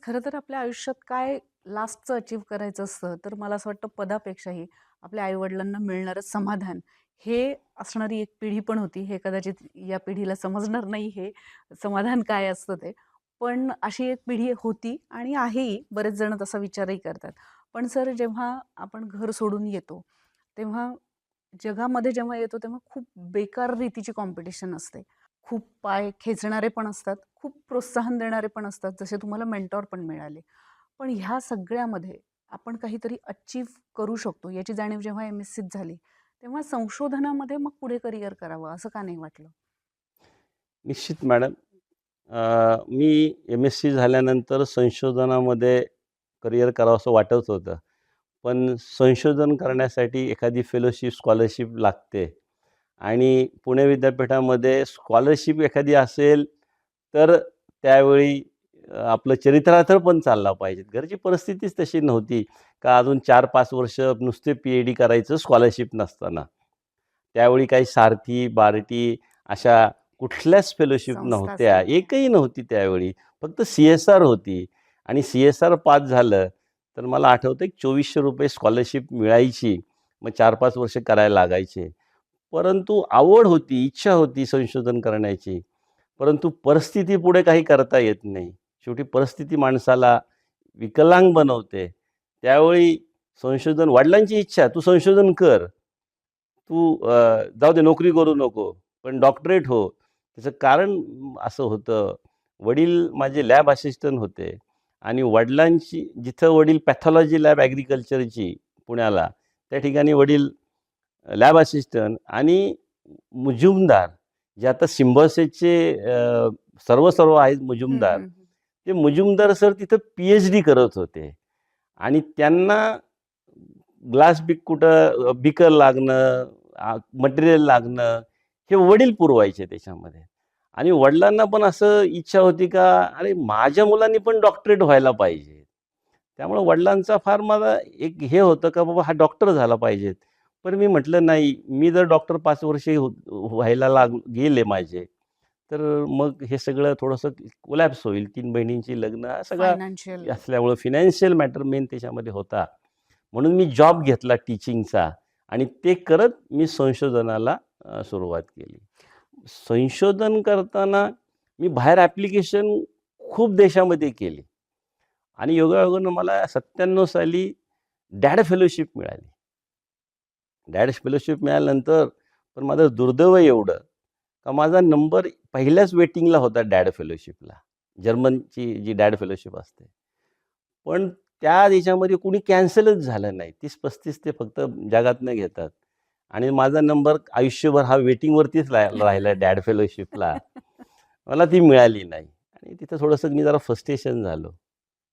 खरं तर आपल्या आयुष्यात काय लास्टचं अचीव्ह करायचं असतं, तर मला असं वाटतं पदापेक्षाही आपल्या आई-वडिलांना मिळणारं समाधान, हे असणारी एक पिढी पण होती. हे कदाचित या पिढीला समजणार नाही हे समाधान काय असतं ते. पण अशी एक पिढी होती आणि आहेही. बरेच जण तसा विचारही करतात. पण सर जेव्हा आपण घर सोडून येतो, तेव्हा जगामध्ये जेव्हा येतो तेव्हा खूप बेकार रीतीची कॉम्पिटिशन असते. खूप पाय खेचणारे पण असतात, खूप प्रोत्साहन देणारे पण असतात, जसे तुम्हाला मेंटॉर पण मिळाले. पण ह्या सगळ्यामध्ये आपण काहीतरी अचीव्ह करू शकतो याची जाणीव जेव्हा एम-एस-सीत झाली, तेव्हा संशोधनामध्ये मग पुढे करियर करावं असं का नाही वाटलं? निश्चित मॅडम. मी एम-एस-सी झाल्यानंतर संशोधनामध्ये करियर करावंसं वाटत होतं. पण संशोधन करण्यासाठी एखादी फेलोशिप, स्कॉलरशिप लागते आणि पुणे विद्यापीठामध्ये स्कॉलरशिप एखादी असेल, तर त्यावेळी आपलं चरित्रार्थ पण चालला पाहिजे. घरची परिस्थितीच तशी नव्हती का अजून 4-5 वर्ष नुसते पी-एच-डी करायचं स्कॉलरशिप नसताना. त्यावेळी काही सारथी, बार्टी अशा कुठल्याच फेलोशिप संस्थाच नव्हत्या. नव्हत्या. एकही नव्हती त्यावेळी. फक्त सी-एस-आर होती आणि सी-एस-आर पास झालं, तर मला आठवतं की ₹2400 स्कॉलरशिप मिळायची. मग 4-5 वर्ष करायला लागायचे. परंतु आवड होती, इच्छा होती संशोधन करण्याची. परंतु परिस्थितीपुढे काही करता येत नाही. शेवटी परिस्थिती माणसाला विकलांग बनवते. त्यावेळी संशोधन वडिलांची इच्छा, "तू संशोधन कर. तू जाऊ दे नोकरी करू नको, पण डॉक्टरेट हो." त्याचं कारण असं होतं, वडील माझे लॅब असिस्टंट होते आणि वडिलांची जिथं वडील पॅथॉलॉजी लॅब ॲग्रीकल्चरची पुण्याला, त्या ठिकाणी वडील लॅब असिस्टंट आणि मुजुमदार, जे आता सिम्बायोसिसचे सर्व आहेत हं, मुजुमदार. हं, हं. ते मुजुमदार सर तिथं पी-एच-डी करत होते आणि त्यांना ग्लास बिक कुठं बिकर लागणं, मटेरियल लागणं, हे वडील पुरवायचे त्याच्यामध्ये. आणि वडिलांना पण असं इच्छा होती का, अरे माझ्या मुलांनी पण डॉक्टरेट व्हायला पाहिजे. त्यामुळे वडिलांचा फार मला एक हे होतं का बाबा हा डॉक्टर झाला पाहिजे. पण मी म्हटलं नाही, मी जर डॉक्टर 5 वर्षे व्हायला गेले माझे, तर मग हे सगळं थोडंसं कोलॅप्स होईल. 3 बहिणींची लग्न हा सगळा फायनान्शियल. असल्यामुळं फायनान्शियल मॅटर मेन त्याच्यामध्ये होता. म्हणून मी जॉब घेतला टीचिंगचा आणि ते करत मी संशोधनाला सुरुवात केली. संशोधन करताना मी बाहेर ॲप्लिकेशन खूप देशामध्ये केली आणि योगायोगानं मला 97 साली डॅड फेलोशिप मिळाली. डॅड फेलोशिप मिळाल्यानंतर पण माझं दुर्दैव एवढं, का माझा नंबर पहिल्याच वेटिंगला होता डॅड फेलोशिपला. जर्मनची जी डॅड फेलोशिप असते. पण त्या देशामध्ये कुणी कॅन्सलच झालं नाही. 30-35 ते फक्त जगातनं घेतात आणि माझा नंबर आयुष्यभर हा वेटिंगवरतीच राहिला डॅड फेलोशिपला. मला ती मिळाली नाही आणि तिथं थोडंसं मी जरा फ्रस्ट्रेशन झालो.